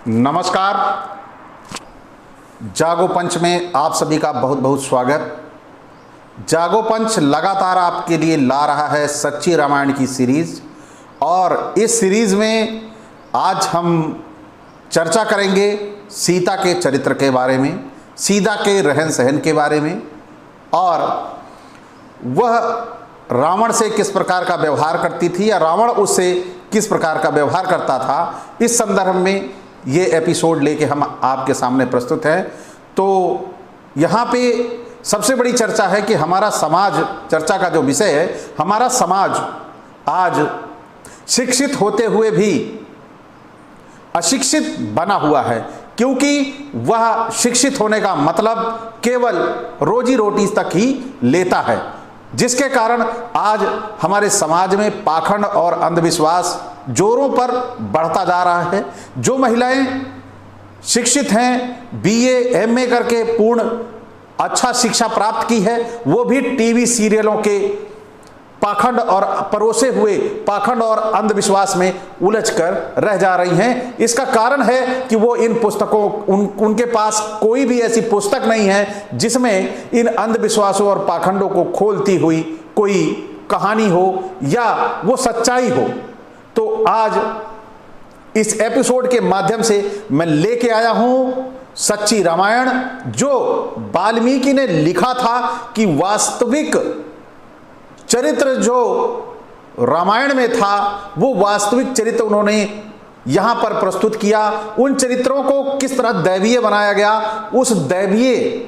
नमस्कार। जागो पंच में आप सभी का बहुत बहुत स्वागत। जागो पंच लगातार आपके लिए ला रहा है सच्ची रामायण की सीरीज, और इस सीरीज में आज हम चर्चा करेंगे सीता के चरित्र के बारे में, सीता के रहन सहन के बारे में, और वह रावण से किस प्रकार का व्यवहार करती थी या रावण उससे किस प्रकार का व्यवहार करता था। इस संदर्भ में ये एपिसोड लेके हम आपके सामने प्रस्तुत हैं। तो यहाँ पे सबसे बड़ी चर्चा है कि हमारा समाज, चर्चा का जो विषय है, हमारा समाज आज शिक्षित होते हुए भी अशिक्षित बना हुआ है, क्योंकि वह शिक्षित होने का मतलब केवल रोजी रोटी तक ही लेता है, जिसके कारण आज हमारे समाज में पाखंड और अंधविश्वास जोरों पर बढ़ता जा रहा है। जो महिलाएं शिक्षित हैं, बीए एमए करके पूर्ण अच्छा शिक्षा प्राप्त की है, वो भी टीवी सीरियलों के पाखंड और परोसे हुए पाखंड और अंधविश्वास में उलझकर रह जा रही हैं। इसका कारण है कि वो इन पुस्तकों उनके पास कोई भी ऐसी पुस्तक नहीं है जिसमें इन अंधविश्वासों और पाखंडों को खोलती हुई कोई कहानी हो या वो सच्चाई हो। तो आज इस एपिसोड के माध्यम से मैं लेके आया हूं सच्ची रामायण, जो वाल्मीकि ने लिखा था कि वास्तविक चरित्र जो रामायण में था वो वास्तविक चरित्र उन्होंने यहां पर प्रस्तुत किया। उन चरित्रों को किस तरह दैवीय बनाया गया, उस दैवीय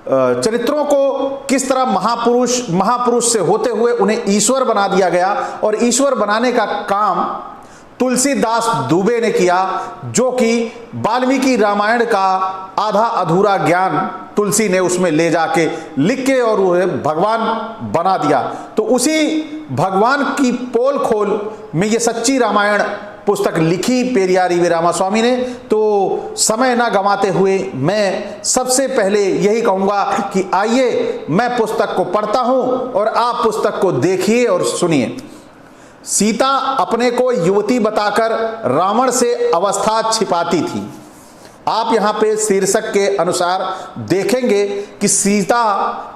चरित्रों को किस तरह महापुरुष से होते हुए उन्हें ईश्वर बना दिया गया, और ईश्वर बनाने का काम तुलसीदास दुबे ने किया, जो कि वाल्मीकि रामायण का आधा अधूरा ज्ञान तुलसी ने उसमें ले जाके लिख के और उन्हें भगवान बना दिया। तो उसी भगवान की पोल खोल में ये सच्ची रामायण पुस्तक लिखी पेरियारी वी रामास्वामी ने। तो समय ना गंवाते हुए मैं सबसे पहले यही कहूँगा कि आइए मैं पुस्तक को पढ़ता हूँ और आप पुस्तक को देखिए और सुनिए। सीता अपने को युवती बताकर रावण से अवस्था छिपाती थी। आप यहाँ पे शीर्षक के अनुसार देखेंगे कि सीता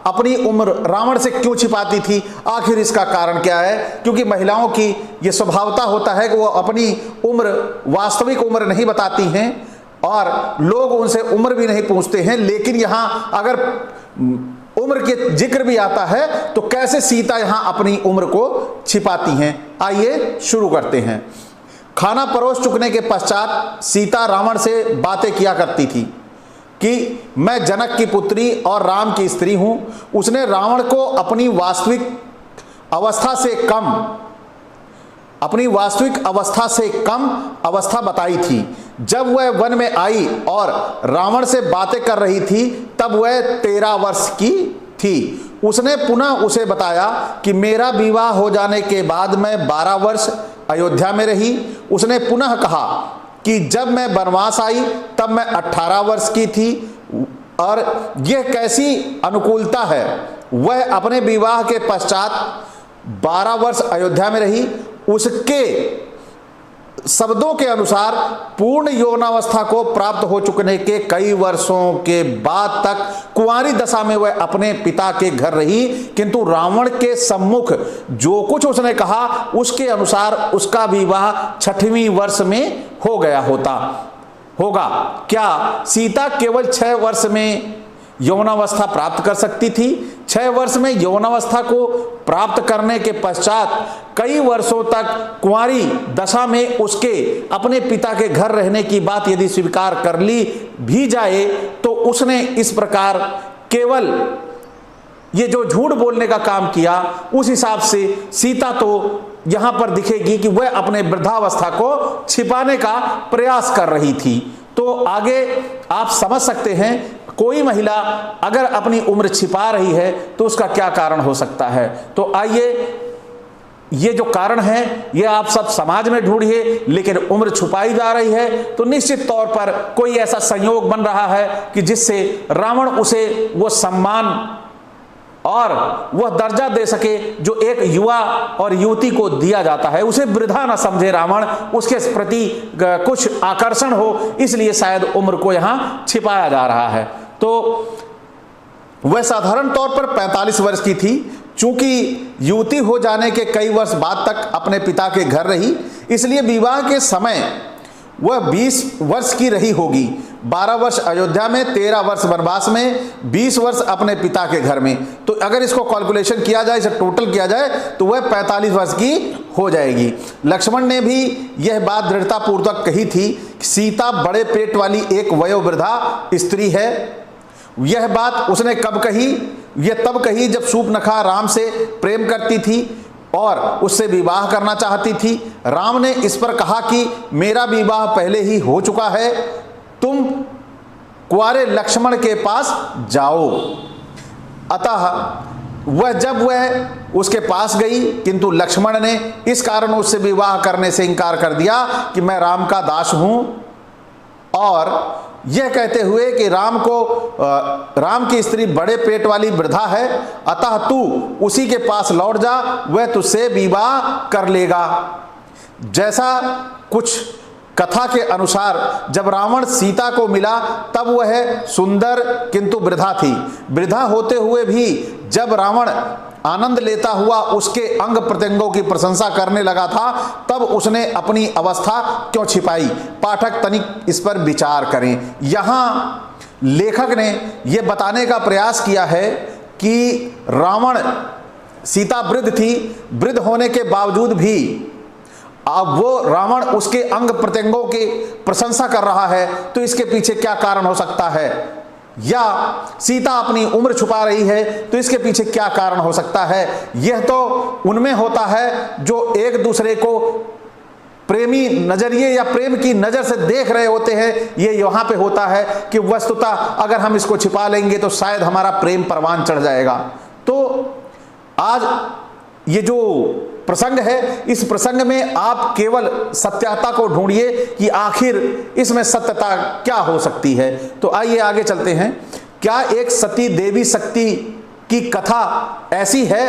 अपनी उम्र रावण से क्यों छिपाती थी, आखिर इसका कारण क्या है। क्योंकि महिलाओं की ये स्वभावता होता है कि वो अपनी उम्र, वास्तविक उम्र नहीं बताती हैं और लोग उनसे उम्र भी नहीं पूछते हैं। लेकिन यहाँ अगर उम्र के जिक्र भी आता है तो कैसे सीता यहाँ अपनी उम्र को छिपाती हैं। आइए शुरू करते हैं। खाना परोस चुकने के पश्चात सीता रावण से बातें किया करती थी कि मैं जनक की पुत्री और राम की स्त्री हूं। उसने रावण को अपनी वास्तविक अवस्था से कम अवस्था बताई थी। जब वह वन में आई और रावण से बातें कर रही थी तब वह 13 वर्ष की थी। उसने पुनः उसे बताया कि मेरा विवाह हो जाने के बाद मैं 12 वर्ष अयोध्या में रही। उसने पुनः कहा कि जब मैं वनवास आई तब मैं 18 वर्ष की थी, और यह कैसी अनुकूलता है। वह अपने विवाह के पश्चात 12 वर्ष अयोध्या में रही। उसके शब्दों के अनुसार पूर्ण यौवनावस्था को प्राप्त हो चुकने के कई वर्षों के बाद तक कुंवारी दशा में वह अपने पिता के घर रही, किंतु रावण के सम्मुख जो कुछ उसने कहा उसके अनुसार उसका विवाह 6वें वर्ष में हो गया होगा। क्या सीता केवल 6 वर्ष में यौवनावस्था प्राप्त कर सकती थी? 6 वर्ष में यौवनावस्था को प्राप्त करने के पश्चात कई वर्षों तक कुंवारी दशा में उसके अपने पिता के घर रहने की बात यदि स्वीकार कर ली भी जाए तो उसने इस प्रकार केवल ये जो झूठ बोलने का काम किया, उस हिसाब से सीता तो यहां पर दिखेगी कि वह अपने वृद्धावस्था को छिपाने का प्रयास कर रही थी। तो आगे आप समझ सकते हैं कोई महिला अगर अपनी उम्र छिपा रही है तो उसका क्या कारण हो सकता है। तो आइए ये जो कारण है ये आप सब समाज में ढूंढिए, लेकिन उम्र छुपाई जा रही है तो निश्चित तौर पर कोई ऐसा संयोग बन रहा है कि जिससे रावण उसे वो सम्मान और वह दर्जा दे सके जो एक युवा और युवती को दिया जाता है, उसे वृद्धा न समझे रावण, उसके प्रति कुछ आकर्षण हो, इसलिए शायद उम्र को यहां छिपाया जा रहा है। तो वह साधारण तौर पर 45 वर्ष की थी। चूंकि युवती हो जाने के कई वर्ष बाद तक अपने पिता के घर रही, इसलिए विवाह के समय वह 20 वर्ष की रही होगी। 12 वर्ष अयोध्या में, 13 वर्ष वनवास में, 20 वर्ष अपने पिता के घर में। तो अगर इसको कैलकुलेशन किया जाए, इसे टोटल किया जाए, तो वह 45 वर्ष की हो जाएगी। लक्ष्मण ने भी यह बात दृढ़तापूर्वक कही थी कि सीता बड़े पेट वाली एक वयोवृद्धा स्त्री है। यह बात उसने कब कही? यह तब कही जब शूर्पणखा राम से प्रेम करती थी और उससे विवाह करना चाहती थी। राम ने इस पर कहा कि मेरा विवाह पहले ही हो चुका है, तुम कुंवारे लक्ष्मण के पास जाओ। अतः जब वह उसके पास गई, किंतु लक्ष्मण ने इस कारण उससे विवाह करने से इनकार कर दिया कि मैं राम का दास हूं, और यह कहते हुए कि राम की स्त्री बड़े पेट वाली वृद्धा है, अतः तू उसी के पास लौट जा, वह तुझसे विवाह कर लेगा। जैसा कुछ कथा के अनुसार जब रावण सीता को मिला तब वह सुंदर किंतु वृद्धा थी। वृद्धा होते हुए भी जब रावण आनंद लेता हुआ उसके अंग प्रत्यंगों की प्रशंसा करने लगा था, तब उसने अपनी अवस्था क्यों छिपाई? पाठक तनिक इस पर विचार करें। यहाँ लेखक ने यह बताने का प्रयास किया है कि रावण, सीता वृद्ध थी, वृद्ध होने के बावजूद भी अब वो रावण उसके अंग प्रत्यंगों की प्रशंसा कर रहा है, तो इसके पीछे क्या कारण हो सकता है? या सीता अपनी उम्र छुपा रही है, तो इसके पीछे क्या कारण हो सकता है? यह तो उनमें होता है जो एक दूसरे को प्रेमी नजरिए या प्रेम की नजर से देख रहे होते हैं। ये यहाँ पे होता है कि वस्तुतः अगर हम इसको छिपा लेंगे तो शायद हमारा प्रेम परवान चढ़ जाएगा। तो आज ये जो प्रसंग है, इस प्रसंग में आप केवल सत्यता को ढूंढिए कि आखिर इसमें सत्यता क्या हो सकती है। तो आइए आगे चलते हैं। क्या एक सती देवी शक्ति की कथा ऐसी है?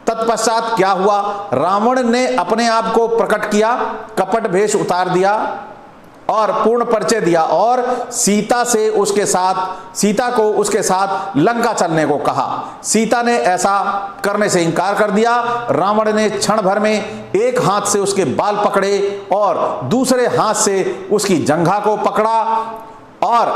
तत्पश्चात क्या हुआ? रावण ने अपने आप को प्रकट किया, कपट भेष उतार दिया और पूर्ण परिचय दिया और सीता को उसके साथ लंका चलने को कहा। सीता ने ऐसा करने से इनकार कर दिया। रावण ने क्षण भर में एक हाथ से उसके बाल पकड़े और दूसरे हाथ से उसकी जंघा को पकड़ा और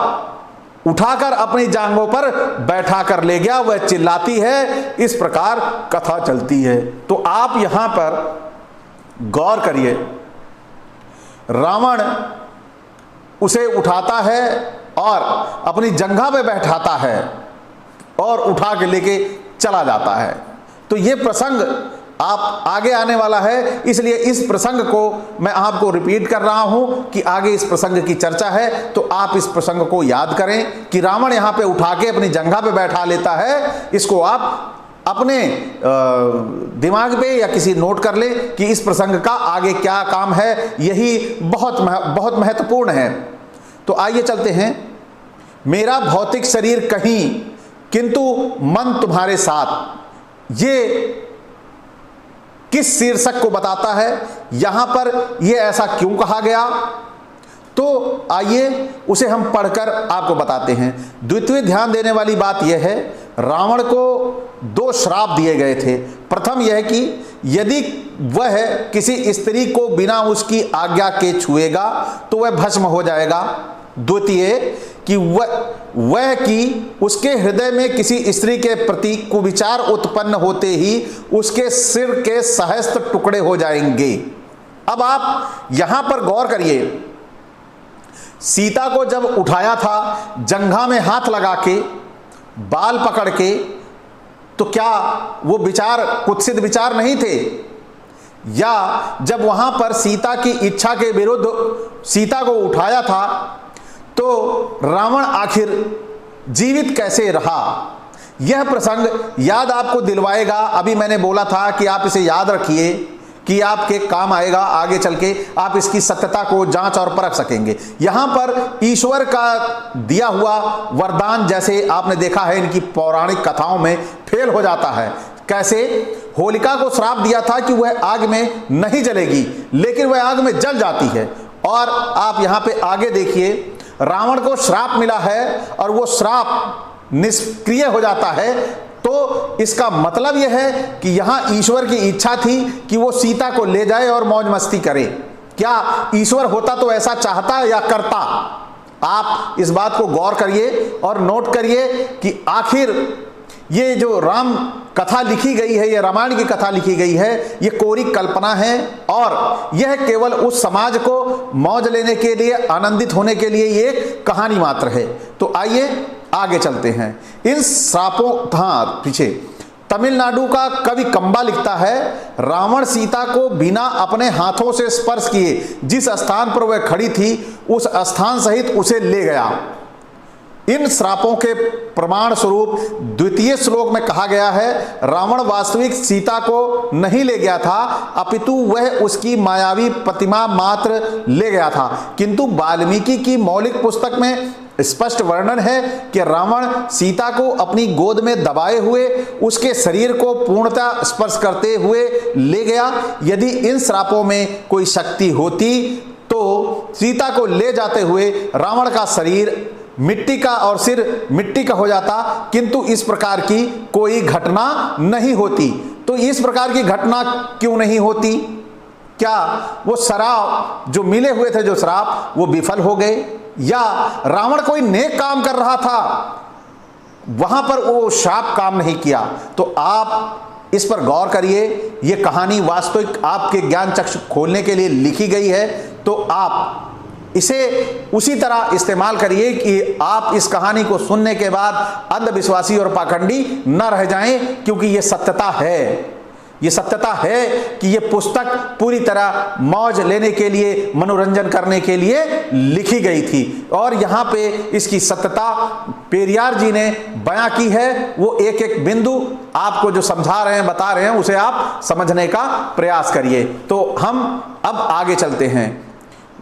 उठाकर अपनी जांघों पर बैठा कर ले गया। वह चिल्लाती है, इस प्रकार कथा चलती है। तो आप यहां पर गौर करिए, रावण उसे उठाता है और अपनी जंघा पे बैठाता है और उठा के लेके चला जाता है। तो ये प्रसंग आप आगे आने वाला है, इसलिए इस प्रसंग को मैं आपको रिपीट कर रहा हूं कि आगे इस प्रसंग की चर्चा है। तो आप इस प्रसंग को याद करें कि रावण यहां पे उठा के अपनी जंघा पे बैठा लेता है। इसको आप अपने दिमाग पे या किसी नोट कर ले कि इस प्रसंग का आगे क्या काम है। यही बहुत महत्वपूर्ण है। तो आइए चलते हैं। मेरा भौतिक शरीर कहीं किंतु मन तुम्हारे साथ, ये किस शीर्षक को बताता है? यहां पर यह ऐसा क्यों कहा गया? तो आइए उसे हम पढ़कर आपको बताते हैं। द्वितीय ध्यान देने वाली बात यह है, रावण को 2 श्राप दिए गए थे। प्रथम यह कि यदि वह किसी स्त्री को बिना उसकी आज्ञा के छुएगा तो वह भस्म हो जाएगा। द्वितीय कि वह कि उसके हृदय में किसी स्त्री के प्रति कुविचार उत्पन्न होते ही उसके सिर के सहस्त्र टुकड़े हो जाएंगे। अब आप यहां पर गौर करिए, सीता को जब उठाया था जंघा में हाथ लगा के, बाल पकड़ के, तो क्या वो विचार कुत्सित विचार नहीं थे? या जब वहां पर सीता की इच्छा के विरुद्ध सीता को उठाया था तो रावण आखिर जीवित कैसे रहा? यह प्रसंग याद आपको दिलवाएगा। अभी मैंने बोला था कि आप इसे याद रखिए कि आपके काम आएगा, आगे चल के आप इसकी सत्यता को जांच और परख सकेंगे। यहां पर ईश्वर का दिया हुआ वरदान, जैसे आपने देखा है इनकी पौराणिक कथाओं में, फेल हो जाता है। कैसे? होलिका को श्राप दिया था कि वह आग में नहीं जलेगी, लेकिन वह आग में जल जाती है। और आप यहां पे आगे देखिए, रावण को श्राप मिला है और वो श्राप निष्क्रिय हो जाता है। तो इसका मतलब यह है कि यहां ईश्वर की इच्छा थी कि वो सीता को ले जाए और मौज मस्ती करे। क्या ईश्वर होता तो ऐसा चाहता या करता? आप इस बात को गौर करिए और नोट करिए कि आखिर ये जो राम कथा लिखी गई है, ये रामायण की कथा लिखी गई है, ये कोरी कल्पना है और यह केवल उस समाज को मौज लेने के लिए, आनंदित होने के लिए ये कहानी मात्र है। तो आइए आगे चलते हैं। इन श्रापों, पीछे तमिलनाडु का कवि कंबा लिखता है, रावण सीता को बिना अपने हाथों से स्पर्श किए जिस स्थान पर वह खड़ी थी उस स्थान सहित उसे ले गया। इन श्रापों के प्रमाण स्वरूप द्वितीय श्लोक में कहा गया है, रावण वास्तविक सीता को नहीं ले गया था, अपितु वह उसकी मायावी प्रतिमा मात्र ले गया था। किंतु वाल्मीकि की मौलिक पुस्तक में स्पष्ट वर्णन है कि रावण सीता को अपनी गोद में दबाए हुए उसके शरीर को पूर्णतः स्पर्श करते हुए ले गया। यदि इन श्रापों में कोई शक्ति होती तो सीता को ले जाते हुए रावण का शरीर मिट्टी का और सिर मिट्टी का हो जाता, किंतु इस प्रकार की कोई घटना नहीं होती। तो इस प्रकार की घटना क्यों नहीं होती? क्या वो श्राप जो मिले हुए थे, जो श्राप, वो विफल हो गए, या रावण कोई नेक काम कर रहा था, वहां पर वो श्राप काम नहीं किया? तो आप इस पर गौर करिए। ये कहानी वास्तविक आपके ज्ञान चक्षु खोलने के लिए लिखी गई है, तो आप इसे उसी तरह इस्तेमाल करिए कि आप इस कहानी को सुनने के बाद अंधविश्वासी और पाखंडी न रह जाएं, क्योंकि ये सत्यता है। ये सत्यता है कि ये पुस्तक पूरी तरह मौज लेने के लिए, मनोरंजन करने के लिए लिखी गई थी और यहाँ पे इसकी सत्यता पेरियार जी ने बयां की है। वो एक एक बिंदु आपको जो समझा रहे हैं, बता रहे हैं, उसे आप समझने का प्रयास करिए। तो हम अब आगे चलते हैं।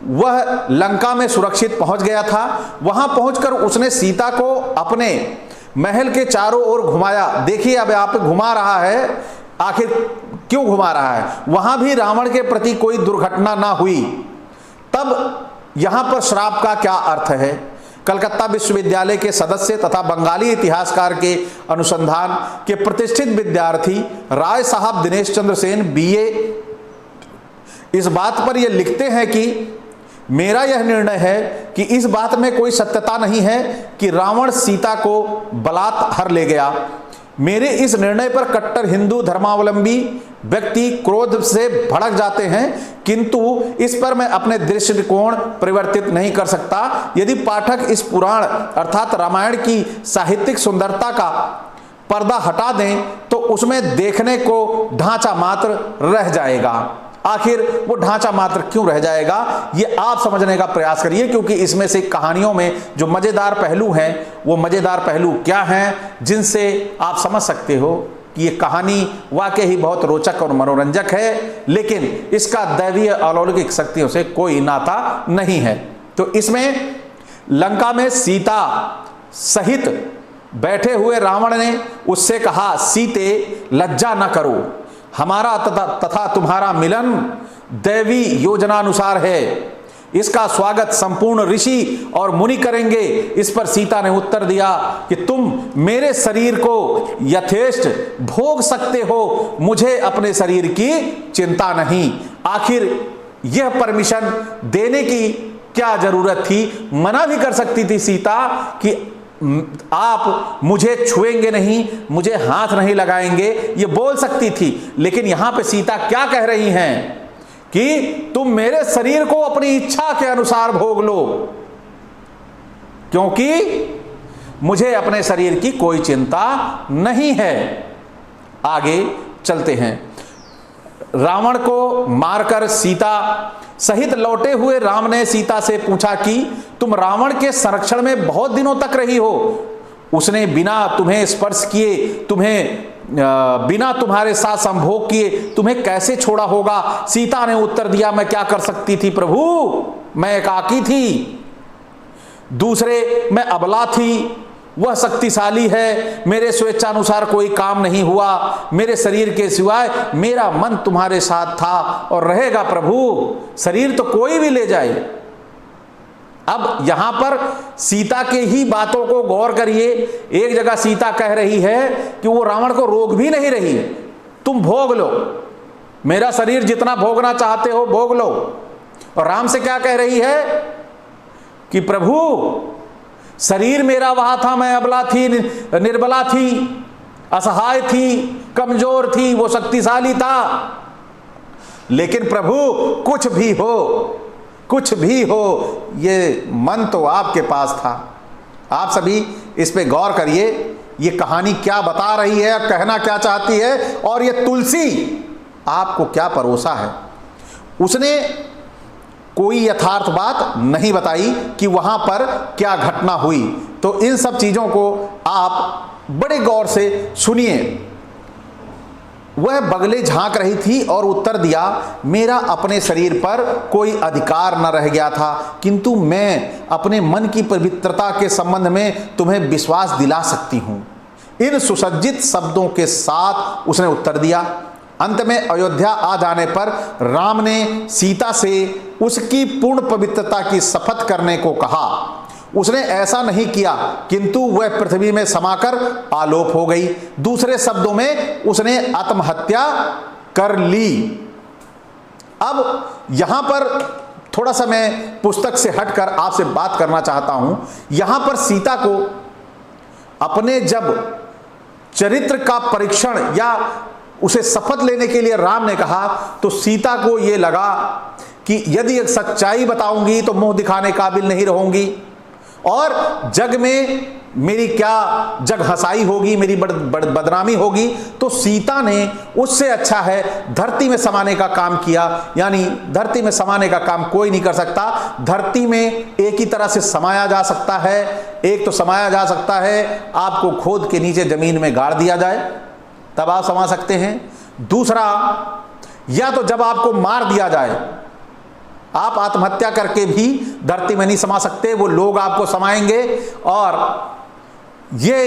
वह लंका में सुरक्षित पहुंच गया था। वहां पहुंचकर उसने सीता को अपने महल के चारों ओर घुमाया। देखिए अब यहाँ पे घुमा रहा है, आखिर क्यों घुमा रहा है? वहां भी रावण के प्रति कोई दुर्घटना ना हुई। तब यहां पर श्राप का क्या अर्थ है? कलकत्ता विश्वविद्यालय के सदस्य तथा बंगाली इतिहासकार के अनुसंधान के प्रतिष्ठित विद्यार्थी राय साहब दिनेश चंद्र सेन BA इस बात पर यह लिखते हैं कि मेरा यह निर्णय है कि इस बात में कोई सत्यता नहीं है कि रावण सीता को बलात् हर ले गया। मेरे इस निर्णय पर कट्टर हिंदू धर्मावलंबी व्यक्ति क्रोध से भड़क जाते हैं, किंतु इस पर मैं अपने दृष्टिकोण परिवर्तित नहीं कर सकता। यदि पाठक इस पुराण अर्थात रामायण की साहित्यिक सुंदरता का पर्दा हटा दें तो उसमें देखने को ढांचा मात्र रह जाएगा। आखिर वो ढांचा मात्र क्यों रह जाएगा, ये आप समझने का प्रयास करिए, क्योंकि इसमें से कहानियों में जो मजेदार पहलू हैं, वो मजेदार पहलू क्या हैं जिनसे आप समझ सकते हो कि ये कहानी वाकई ही बहुत रोचक और मनोरंजक है, लेकिन इसका दैवीय अलौकिक शक्तियों से कोई नाता नहीं है। तो इसमें लंका में सीता सहित बैठे हुए रावण ने उससे कहा, सीते लज्जा न करो, हमारा तथा तुम्हारा मिलन दैवी योजनानुसार है। इसका स्वागत संपूर्ण ऋषि और मुनि करेंगे। इस पर सीता ने उत्तर दिया कि तुम मेरे शरीर को यथेष्ट भोग सकते हो, मुझे अपने शरीर की चिंता नहीं। आखिर यह परमिशन देने की क्या जरूरत थी? मना भी कर सकती थी सीता कि आप मुझे छुएंगे नहीं, मुझे हाथ नहीं लगाएंगे, ये बोल सकती थी। लेकिन यहां पे सीता क्या कह रही हैं कि तुम मेरे शरीर को अपनी इच्छा के अनुसार भोग लो, क्योंकि मुझे अपने शरीर की कोई चिंता नहीं है। आगे चलते हैं। रावण को मारकर सीता सहित लौटे हुए राम ने सीता से पूछा कि तुम रावण के संरक्षण में बहुत दिनों तक रही हो, उसने बिना तुम्हें स्पर्श किए तुम्हें बिना तुम्हारे साथ संभोग किए तुम्हें कैसे छोड़ा होगा। सीता ने उत्तर दिया, मैं क्या कर सकती थी प्रभु, मैं एकाकी थी, दूसरे मैं अबला थी, वह शक्तिशाली है, मेरे स्वेच्छानुसार कोई काम नहीं हुआ, मेरे शरीर के सिवाय मेरा मन तुम्हारे साथ था और रहेगा प्रभु, शरीर तो कोई भी ले जाए। अब यहां पर सीता के ही बातों को गौर करिए। एक जगह सीता कह रही है कि वो रावण को रोक भी नहीं रही, तुम भोग लो, मेरा शरीर जितना भोगना चाहते हो भोग लो। और राम से क्या कह रही है कि प्रभु शरीर मेरा वहां था, मैं अबला थी, निर्बला थी, असहाय थी, कमजोर थी, वो शक्तिशाली था। लेकिन प्रभु कुछ भी हो, कुछ भी हो, ये मन तो आपके पास था। आप सभी इस पे गौर करिए, ये कहानी क्या बता रही है, कहना क्या चाहती है, और ये तुलसी आपको क्या परोसा है। उसने कोई यथार्थ बात नहीं बताई कि वहां पर क्या घटना हुई। तो इन सब चीजों को आप बड़े गौर से सुनिए। वह बगले झांक रही थी और उत्तर दिया, मेरा अपने शरीर पर कोई अधिकार न रह गया था, किंतु मैं अपने मन की पवित्रता के संबंध में तुम्हें विश्वास दिला सकती हूं। इन सुसज्जित शब्दों के साथ उसने उत्तर दिया। अंत में अयोध्या आ जाने पर राम ने सीता से उसकी पूर्ण पवित्रता की शपथ करने को कहा। उसने ऐसा नहीं किया, किंतु वह पृथ्वी में समाकर आलोप हो गई। दूसरे शब्दों में उसने आत्महत्या कर ली। अब यहां पर थोड़ा सा मैं पुस्तक से हटकर आपसे बात करना चाहता हूं। यहां पर सीता को अपने जब चरित्र का परीक्षण या उसे शपथ लेने के लिए राम ने कहा, तो सीता को यह लगा कि यदि एक सच्चाई बताऊंगी तो मुंह दिखाने काबिल नहीं रहूंगी, और जग में मेरी क्या जग हंसाई होगी, मेरी बदनामी होगी। तो सीता ने उससे अच्छा है धरती में समाने का काम किया। यानी धरती में समाने का काम कोई नहीं कर सकता। धरती में एक ही तरह से समाया जा सकता है। एक तो समाया जा सकता है आपको खोद के नीचे जमीन में गाड़ दिया जाए, तब आप समा सकते हैं। दूसरा, या तो जब आपको मार दिया जाए, आप आत्महत्या करके भी धरती में नहीं समा सकते, वो लोग आपको समाएंगे। और ये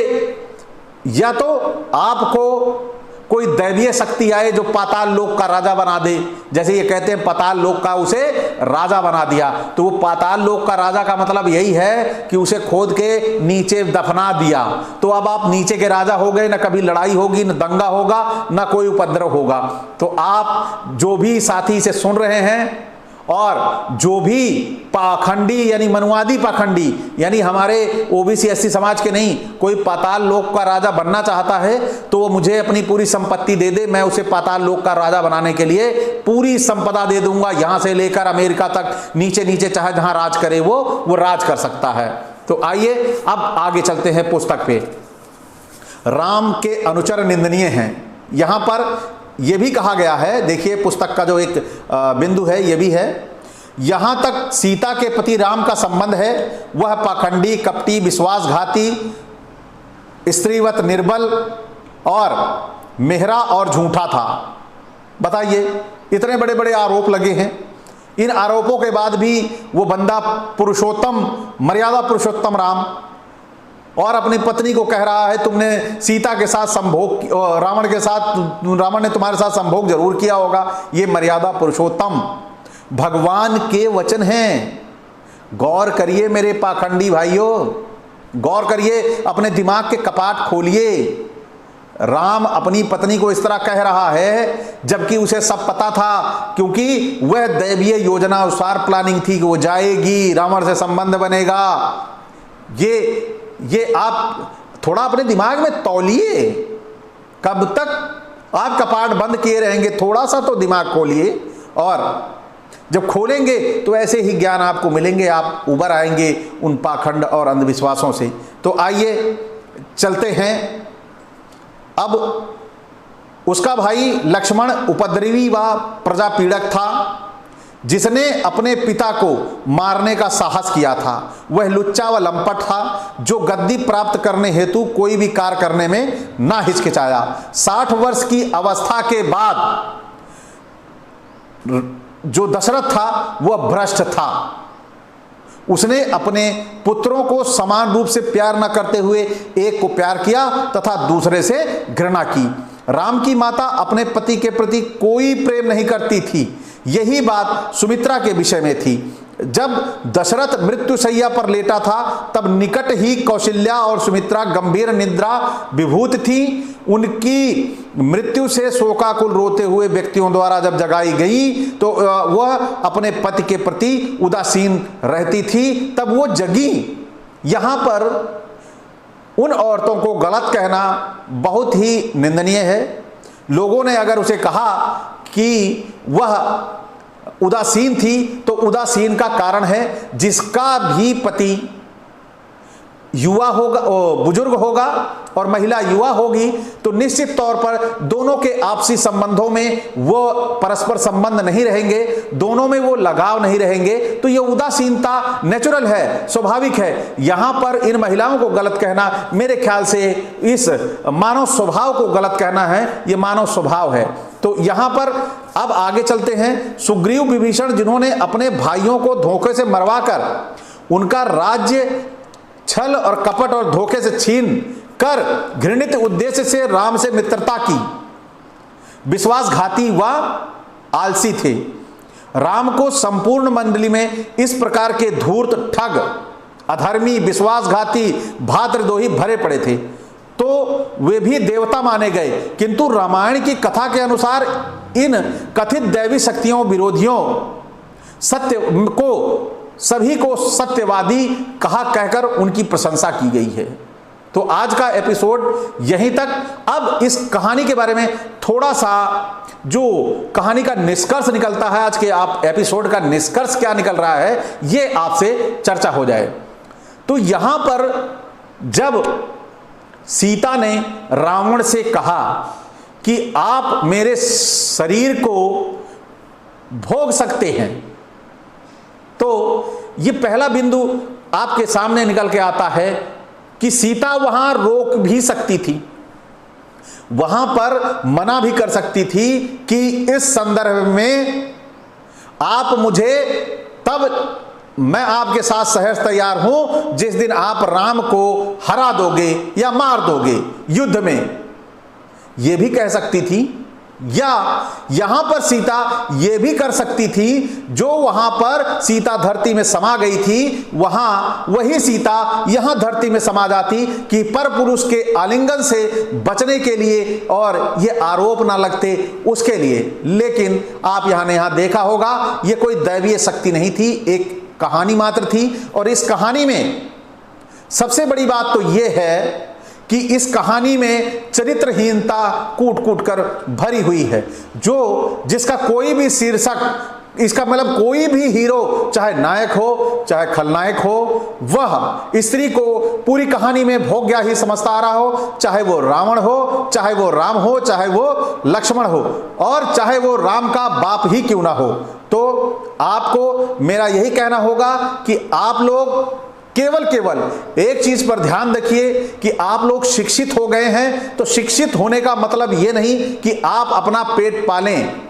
या तो आपको कोई दैवीय शक्ति आए जो पाताल लोक का राजा बना दे, जैसे ये कहते हैं पाताल लोक का उसे राजा बना दिया। तो वो पाताल लोक का राजा का मतलब यही है कि उसे खोद के नीचे दफना दिया। तो अब आप नीचे के राजा हो गए, ना कभी लड़ाई होगी, ना दंगा होगा, ना कोई उपद्रव होगा। तो आप जो भी साथी से सुन रहे हैं, और जो भी पाखंडी यानी मनुवादी पाखंडी, यानी हमारे ओबीसी एससी समाज के नहीं, कोई पाताल लोक का राजा बनना चाहता है तो वो मुझे अपनी पूरी संपत्ति दे दे, मैं उसे पाताल लोक का राजा बनाने के लिए पूरी संपदा दे दूंगा। यहां से लेकर अमेरिका तक, नीचे नीचे चाहे जहां राज करे वो राज कर सकता है। तो आइए अब आगे चलते हैं पुस्तक पे। राम के अनुचर निंदनीय हैं। यहां पर यह भी कहा गया है, देखिए पुस्तक का जो एक बिंदु है ये भी है, यहां तक सीता के पति राम का संबंध है, वह पाखंडी, कपटी, विश्वासघाती, स्त्रीवत, निर्बल और मेहरा और झूठा था। बताइए, इतने बड़े बड़े आरोप लगे हैं। इन आरोपों के बाद भी वो बंदा पुरुषोत्तम, मर्यादा पुरुषोत्तम राम, और अपनी पत्नी को कह रहा है तुमने सीता के साथ संभोग, रावण ने तुम्हारे साथ संभोग जरूर किया होगा। ये मर्यादा पुरुषोत्तम भगवान के वचन हैं। गौर करिए मेरे पाखंडी भाइयों, गौर करिए, अपने दिमाग के कपाट खोलिए। राम अपनी पत्नी को इस तरह कह रहा है जबकि उसे सब पता था, क्योंकि वह दैवीय योजना अनुसार प्लानिंग थी कि वो जाएगी, रावण से संबंध बनेगा। ये आप थोड़ा अपने दिमाग में तौलिए। कब तक आप कपाट बंद किए रहेंगे? थोड़ा सा तो दिमाग खोलिए, और जब खोलेंगे तो ऐसे ही ज्ञान आपको मिलेंगे, आप उबर आएंगे उन पाखंड और अंधविश्वासों से। तो आइए चलते हैं। अब उसका भाई लक्ष्मण उपद्रवी व प्रजा पीड़क था। जिसने अपने पिता को मारने का साहस किया था। वह लुच्चा व लंपट था जो गद्दी प्राप्त करने हेतु कोई भी कार्य करने में ना हिचकिचाया। 60 वर्ष की अवस्था के बाद जो दशरथ था वह भ्रष्ट था। उसने अपने पुत्रों को समान रूप से प्यार न करते हुए एक को प्यार किया तथा दूसरे से घृणा की। राम की माता अपने पति के प्रति कोई प्रेम नहीं करती थी। यही बात सुमित्रा के विषय में थी। जब दशरथ मृत्युशैया पर लेटा था तब निकट ही कौशल्या और सुमित्रा गंभीर निद्रा विभूत थी। उनकी मृत्यु से शोकाकुल रोते हुए व्यक्तियों द्वारा जब जगाई गई तो वह अपने पति के प्रति उदासीन रहती थी, तब वो जगी। यहाँ पर उन औरतों को गलत कहना बहुत ही निंदनीय है। लोगों ने अगर उसे कहा कि वह उदासीन थी तो उदासीन का कारण है जिसका भी पति युवा होगा, बुजुर्ग होगा और महिला युवा होगी तो निश्चित तौर पर दोनों के आपसी संबंधों में वो परस्पर संबंध नहीं रहेंगे, दोनों में वो लगाव नहीं रहेंगे, तो ये उदासीनता नेचुरल है, स्वाभाविक है। यहां पर इन महिलाओं को गलत कहना मेरे ख्याल से इस मानव स्वभाव को गलत कहना है, ये मानव स्वभाव है। तो यहां पर अब आगे चलते हैं। सुग्रीव विभीषण जिन्होंने अपने भाइयों को धोखे से मरवाकर उनका राज्य छल और कपट और धोखे से छीन कर घृणित उद्देश्य से राम से मित्रता की, विश्वासघाती व आलसी थे। राम को संपूर्ण मंडली में इस प्रकार के धूर्त, ठग, अधर्मी, विश्वासघाती, भातृद्रोही भरे पड़े थे तो वे भी देवता माने गए। किंतु रामायण की कथा के अनुसार इन कथित दैवी शक्तियों विरोधियों सत्य को सभी को सत्यवादी कहा कहकर उनकी प्रशंसा की गई है। तो आज का एपिसोड यहीं तक। अब इस कहानी के बारे में थोड़ा सा जो कहानी का निष्कर्ष निकलता है, आज के आप एपिसोड का निष्कर्ष क्या निकल रहा है, ये आपसे चर्चा हो जाए। तो यहां पर जब सीता ने रावण से कहा कि आप मेरे शरीर को भोग सकते हैं, तो ये पहला बिंदु आपके सामने निकल के आता है कि सीता वहां रोक भी सकती थी, वहां पर मना भी कर सकती थी कि इस संदर्भ में आप मुझे, तब मैं आपके साथ सहर्ष तैयार हूं जिस दिन आप राम को हरा दोगे या मार दोगे युद्ध में, यह भी कह सकती थी। या यहां पर सीता यह भी कर सकती थी, जो वहां पर सीता धरती में समा गई थी वहां वही सीता यहां धरती में समा जाती कि पर पुरुष के आलिंगन से बचने के लिए और ये आरोप ना लगते उसके लिए। लेकिन आप यहां देखा होगा ये कोई दैवीय शक्ति नहीं थी, एक कहानी मात्र थी। और इस कहानी में सबसे बड़ी बात तो यह है कि इस कहानी में चरित्रहीनता कूट कूट कर भरी हुई है, जो जिसका कोई भी शीर्षक, इसका मतलब कोई भी हीरो, चाहे नायक हो चाहे खलनायक हो, वह स्त्री को पूरी कहानी में भोग्या ही समझता आ रहा हो, चाहे वो रावण हो, चाहे वो राम हो, चाहे वो लक्ष्मण हो, और चाहे वो राम का बाप ही क्यों ना हो। तो आपको मेरा यही कहना होगा कि आप लोग केवल एक चीज पर ध्यान रखिए कि आप लोग शिक्षित हो गए हैं, तो शिक्षित होने का मतलब यह नहीं कि आप अपना पेट पालें।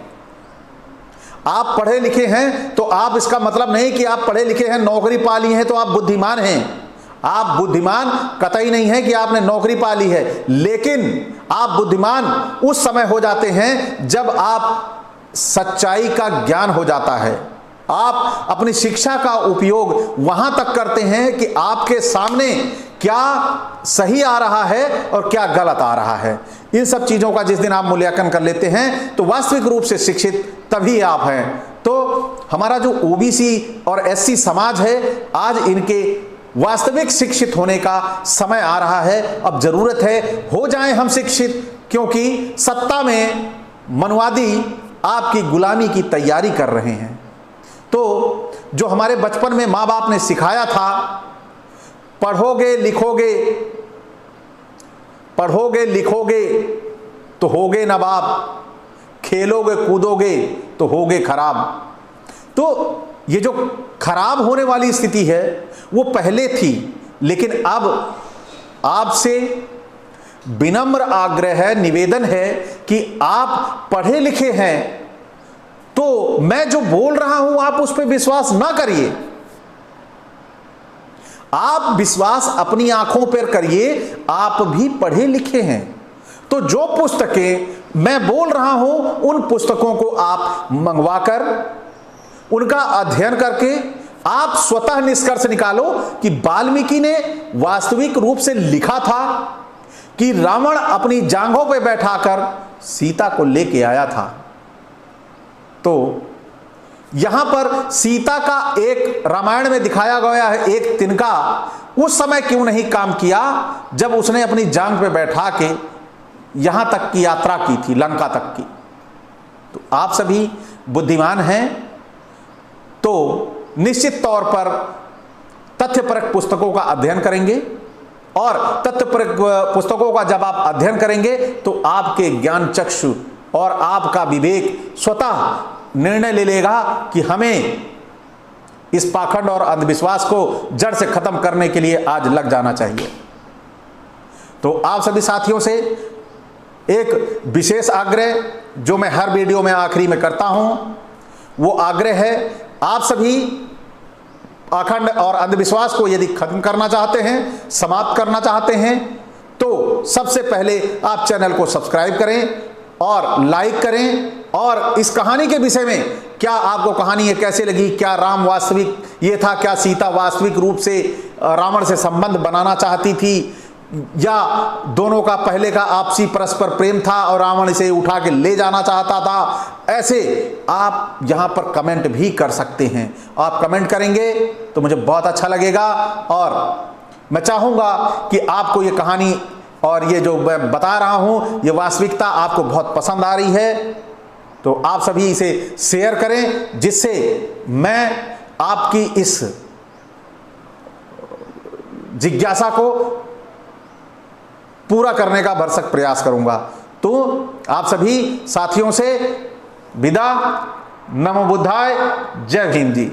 आप पढ़े लिखे हैं तो आप, इसका मतलब नहीं कि आप पढ़े लिखे हैं, नौकरी पा ली है तो आप बुद्धिमान हैं। आप बुद्धिमान कतई नहीं है कि आपने नौकरी पा ली है, लेकिन आप बुद्धिमान उस समय हो जाते हैं जब आप सच्चाई का ज्ञान हो जाता है। आप अपनी शिक्षा का उपयोग वहां तक करते हैं कि आपके सामने क्या सही आ रहा है और क्या गलत आ रहा है। इन सब चीजों का जिस दिन आप मूल्यांकन कर लेते हैं तो वास्तविक रूप से शिक्षित तभी आप हैं। तो हमारा जो ओबीसी और एससी समाज है, आज इनके वास्तविक शिक्षित होने का समय आ रहा है। अब जरूरत है हो जाएं हम शिक्षित, क्योंकि सत्ता में मनवादी आपकी गुलामी की तैयारी कर रहे हैं। तो जो हमारे बचपन में माँ बाप ने सिखाया था, पढ़ोगे लिखोगे तो होगे नवाब, खेलोगे कूदोगे तो होगे खराब। तो ये जो खराब होने वाली स्थिति है वो पहले थी, लेकिन अब आपसे विनम्र आग्रह है, निवेदन है कि आप पढ़े लिखे हैं, तो मैं जो बोल रहा हूं आप उस पर विश्वास ना करिए। आप विश्वास अपनी आंखों पर करिए, आप भी पढ़े लिखे हैं। तो जो पुस्तकें मैं बोल रहा हूं उन पुस्तकों को आप मंगवाकर उनका अध्ययन करके आप स्वतः निष्कर्ष निकालो कि वाल्मीकि ने वास्तविक रूप से लिखा था कि रावण अपनी जांघों पर बैठाकर सीता को लेके आया था। तो यहां पर सीता का एक रामायण में दिखाया गया है एक तिनका उस समय क्यों नहीं काम किया जब उसने अपनी जांघ पे बैठा के यहां तक की यात्रा की थी, लंका तक की। तो आप सभी बुद्धिमान हैं, तो निश्चित तौर पर तथ्यपरक पुस्तकों का अध्ययन करेंगे, और तथ्यपरक पुस्तकों का जब आप अध्ययन करेंगे तो आपके ज्ञान चक्षु और आपका विवेक स्वतः निर्णय ले लेगा कि हमें इस पाखंड और अंधविश्वास को जड़ से खत्म करने के लिए आज लग जाना चाहिए। तो आप सभी साथियों से एक विशेष आग्रह जो मैं हर वीडियो में आखिरी में करता हूं, वो आग्रह है आप सभी पाखंड और अंधविश्वास को यदि खत्म करना चाहते हैं, समाप्त करना चाहते हैं, तो सबसे पहले आप चैनल को सब्सक्राइब करें और लाइक करें, और इस कहानी के विषय में क्या आपको कहानी ये कैसे लगी, क्या राम वास्तविक ये था, क्या सीता वास्तविक रूप से रावण से संबंध बनाना चाहती थी, या दोनों का पहले का आपसी परस्पर प्रेम था और रावण इसे उठा के ले जाना चाहता था, ऐसे आप यहां पर कमेंट भी कर सकते हैं। आप कमेंट करेंगे तो मुझे बहुत अच्छा लगेगा, और मैं चाहूंगा कि आपको ये कहानी और ये जो मैं बता रहा हूं ये वास्तविकता आपको बहुत पसंद आ रही है। तो आप सभी इसे शेयर करें, जिससे मैं आपकी इस जिज्ञासा को पूरा करने का भरसक प्रयास करूंगा। तो आप सभी साथियों से विदा। नमो बुद्धाय। जय हिंद जी।